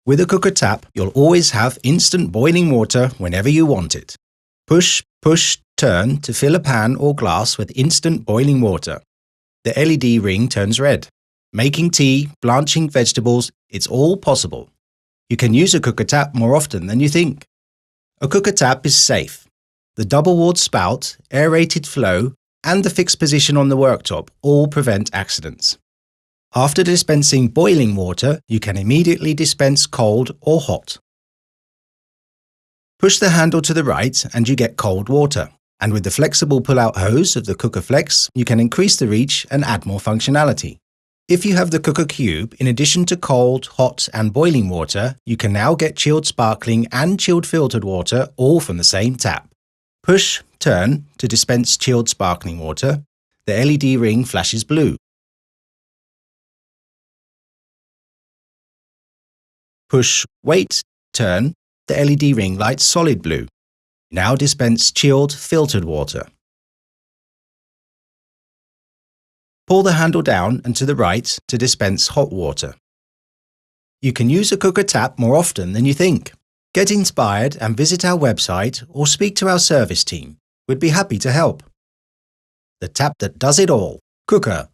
With a Quooker Tap, you'll always have instant boiling water whenever you want it. Push, push, turn to fill a pan or glass with instant boiling water. The LED ring turns red. Making tea, blanching vegetables, it's all possible. You can use a Quooker Tap more often than you think. A Quooker Tap is safe. The double-walled spout, aerated flow, and the fixed position on the worktop all prevent accidents. After dispensing boiling water, you can immediately dispense cold or hot. Push the handle to the right and you get cold water. And with the flexible pull-out hose of the Quooker Flex, you can increase the reach and add more functionality. If you have the Quooker Cube, in addition to cold, hot and boiling water, you can now get chilled sparkling and chilled filtered water all from the same tap. Push, turn to dispense chilled sparkling water. The LED ring flashes blue. Push, wait, turn. The LED ring lights solid blue. Now dispense chilled filtered water. Pull the handle down and to the right to dispense hot water. You can use a Quooker Tap more often than you think. Get inspired and visit our website or speak to our service team. We'd be happy to help. The tap that does it all. Quooker.